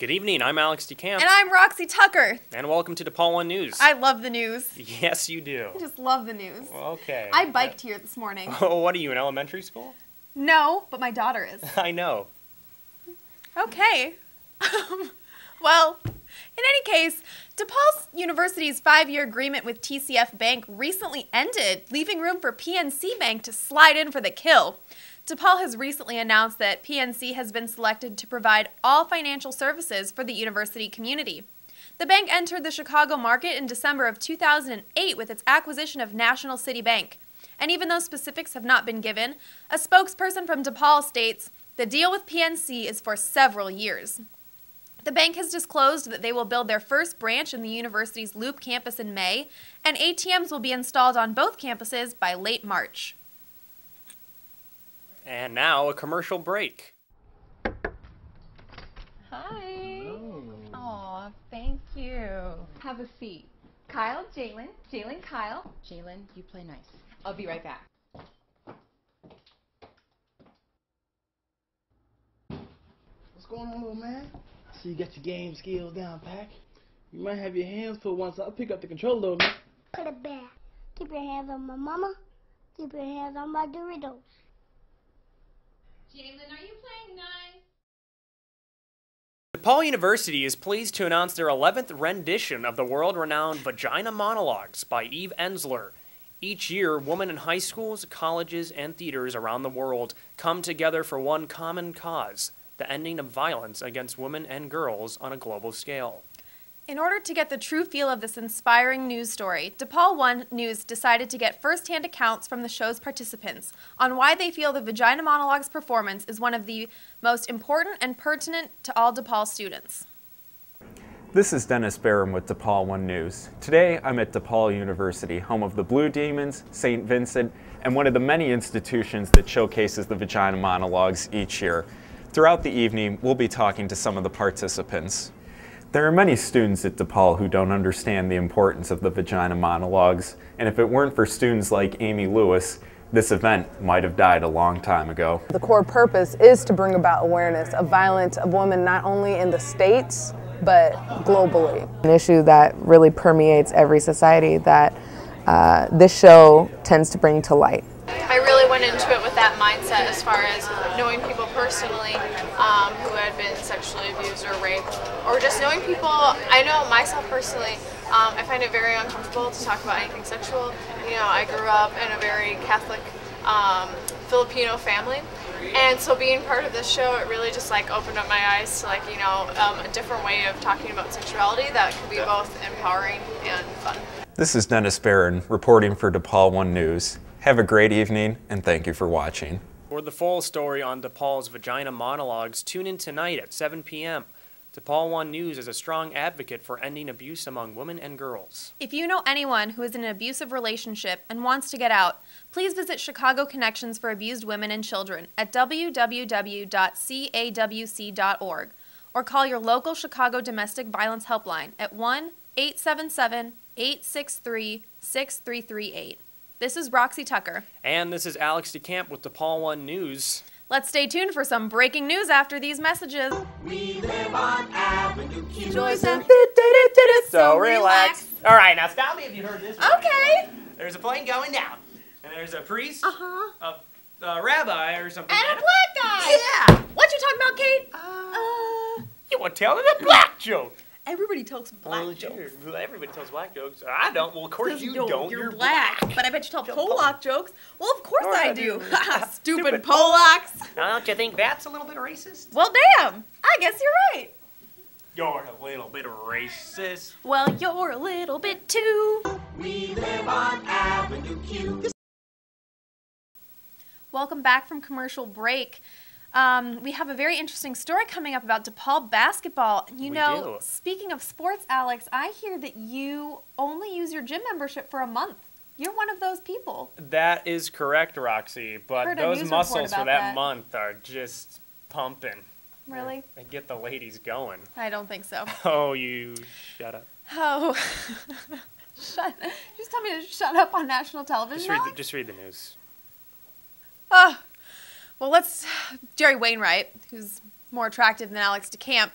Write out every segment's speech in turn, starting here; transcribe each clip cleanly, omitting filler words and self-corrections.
Good evening, I'm Alex DeCamp. And I'm Roxy Tucker. And welcome to DePaul One News. I love the news. Yes, you do. I just love the news. Okay. I biked here this morning. Oh, what are you, in elementary school? No, but my daughter is. I know. Okay. Well, in any case, DePaul University's 5-year agreement with TCF Bank recently ended, leaving room for PNC Bank to slide in for the kill. DePaul has recently announced that PNC has been selected to provide all financial services for the university community. The bank entered the Chicago market in December of 2008 with its acquisition of National City Bank. And even though specifics have not been given, a spokesperson from DePaul states, the deal with PNC is for several years. The bank has disclosed that they will build their first branch in the university's Loop campus in May, and ATMs will be installed on both campuses by late March. And now a commercial break. Hi. Aw, thank you. Have a seat. Kyle, Jalen. Jalen, Kyle. Jalen, you play nice. I'll be right back. What's going on, little man? So you got your game skills down, Pack. You might have your hands put one side. I'll pick up the controller, little man. Put it back. Keep your hands on my mama. Keep your hands on my Doritos. Jalen, are you playing nice? DePaul University is pleased to announce their 11th rendition of the world-renowned Vagina Monologues by Eve Ensler. Each year, women in high schools, colleges, and theaters around the world come together for one common cause: the ending of violence against women and girls on a global scale. In order to get the true feel of this inspiring news story, DePaul One News decided to get first-hand accounts from the show's participants on why they feel the Vagina Monologues performance is one of the most important and pertinent to all DePaul students. This is Dennis Barham with DePaul One News. Today I'm at DePaul University, home of the Blue Demons, St. Vincent, and one of the many institutions that showcases the Vagina Monologues each year. Throughout the evening, we'll be talking to some of the participants. There are many students at DePaul who don't understand the importance of the Vagina Monologues, and if it weren't for students like Amy Lewis, this event might have died a long time ago. The core purpose is to bring about awareness of violence of women not only in the States, but globally. An issue that really permeates every society that this show tends to bring to light. I really went into it with that mindset as far as knowing people personally who had been sexually abused or raped, or just knowing people. I know myself personally, I find it very uncomfortable to talk about anything sexual. You know, I grew up in a very Catholic Filipino family, and so being part of this show, it really just like opened up my eyes to like, you know, a different way of talking about sexuality that could be both empowering and fun. This is Dennis Barron reporting for DePaul One News. Have a great evening, and thank you for watching. For the full story on DePaul's Vagina Monologues, tune in tonight at 7 p.m. DePaul One News is a strong advocate for ending abuse among women and girls. If you know anyone who is in an abusive relationship and wants to get out, please visit Chicago Connections for Abused Women and Children at www.cawc.org or call your local Chicago Domestic Violence Helpline at 1-877-863-6338. This is Roxy Tucker. And this is Alex DeCamp with DePaul One News. Let's stay tuned for some breaking news after these messages. We live on Avenue Q. So relax. All right, now stop me if you heard this one. Okay. There's a plane going down, and there's a priest, a rabbi or something. And a black guy. Yeah. What you talking about, Kate? You were telling a black joke. Everybody tells black jokes. Sure. Everybody tells black jokes. I don't. Well, of course you don't. You're black. But I bet you tell Polak jokes. Well, of course I do. Stupid Polacks. Now, don't you think that's a little bit racist? Well, damn. I guess you're right. You're a little bit racist. Well, you're a little bit too. We live on Avenue Q. Welcome back from commercial break. We have a very interesting story coming up about DePaul basketball. You know, speaking of sports, Alex, I hear that you only use your gym membership for a month. You're one of those people. That is correct, Roxy, but those muscles for that month are just pumping. Really? They get the ladies going. I don't think so. Oh, you shut up. Oh. Just tell me to shut up on national television. Just read the news. Well, Jerry Wainwright, who's more attractive than Alex DeCamp,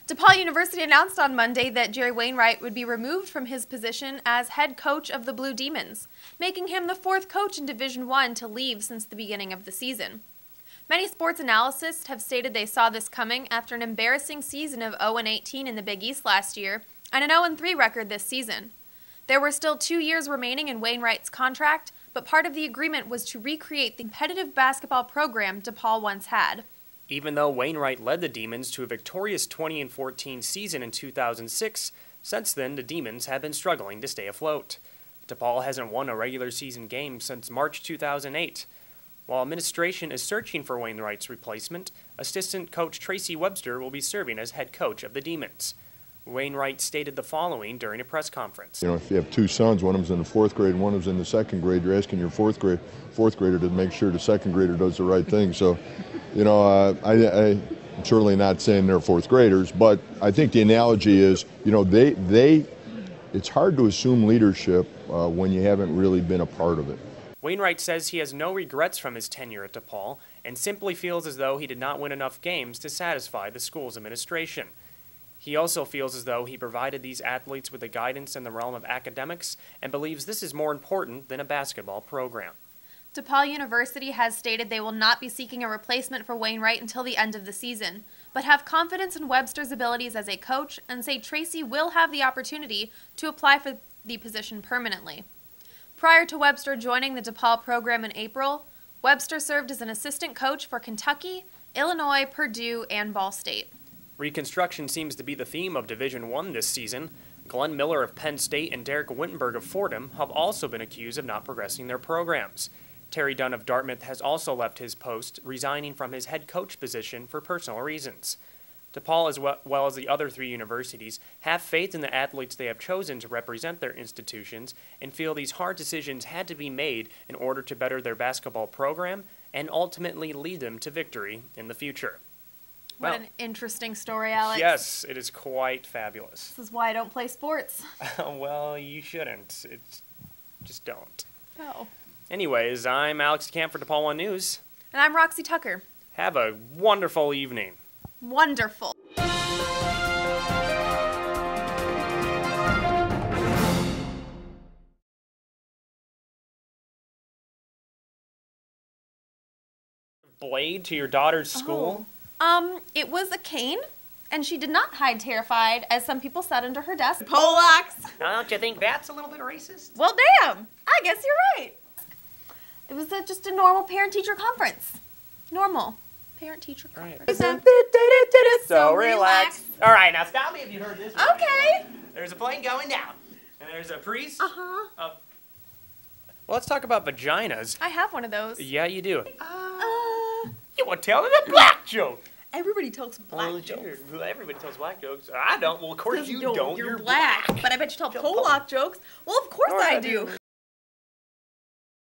DePaul University announced on Monday that Jerry Wainwright would be removed from his position as head coach of the Blue Demons, making him the fourth coach in Division I to leave since the beginning of the season. Many sports analysts have stated they saw this coming after an embarrassing season of 0-18 in the Big East last year and an 0-3 record this season. There were still 2 years remaining in Wainwright's contract, but part of the agreement was to recreate the competitive basketball program DePaul once had. Even though Wainwright led the Demons to a victorious 20-14 season in 2006, since then the Demons have been struggling to stay afloat. DePaul hasn't won a regular season game since March 2008. While administration is searching for Wainwright's replacement, assistant coach Tracy Webster will be serving as head coach of the Demons. Wainwright stated the following during a press conference. You know, if you have two sons, one of them's in the fourth grade and one of them's in the second grade, you're asking your fourth grader to make sure the second grader does the right thing. So, you know, I'm certainly not saying they're fourth graders, but I think the analogy is, you know, it's hard to assume leadership when you haven't really been a part of it. Wainwright says he has no regrets from his tenure at DePaul and simply feels as though he did not win enough games to satisfy the school's administration. He also feels as though he provided these athletes with the guidance in the realm of academics and believes this is more important than a basketball program. DePaul University has stated they will not be seeking a replacement for Wainwright until the end of the season, but have confidence in Webster's abilities as a coach and say Tracy will have the opportunity to apply for the position permanently. Prior to Webster joining the DePaul program in April, Webster served as an assistant coach for Kentucky, Illinois, Purdue, and Ball State. Reconstruction seems to be the theme of Division I this season. Glenn Miller of Penn State and Derek Wittenberg of Fordham have also been accused of not progressing their programs. Terry Dunn of Dartmouth has also left his post, resigning from his head coach position for personal reasons. DePaul, as well as the other three universities, have faith in the athletes they have chosen to represent their institutions and feel these hard decisions had to be made in order to better their basketball program and ultimately lead them to victory in the future. What an interesting story, Alex. Yes, it is quite fabulous. This is why I don't play sports. Well, you shouldn't. Just don't. No. Anyways, I'm Alex DeCamp for DePaul One News. And I'm Roxy Tucker. Have a wonderful evening. Wonderful. Blade to your daughter's school? It was a cane, and she did not hide terrified, as some people sat under her desk. Polacks! Don't you think that's a little bit racist? Well, damn! I guess you're right. It was just a normal parent-teacher conference. Normal parent-teacher conference. Right. So relax. All right, now stop me if you heard this. Okay. There's a plane going down, and there's a priest. Uh-huh. Well, let's talk about vaginas. I have one of those. Yeah, you do. You want to tell them a black joke? Everybody tells black jokes. Sure. Everybody tells black jokes. I don't. Well, of course you don't. You're black. But I bet you tell Polak jokes. Well, of course I do.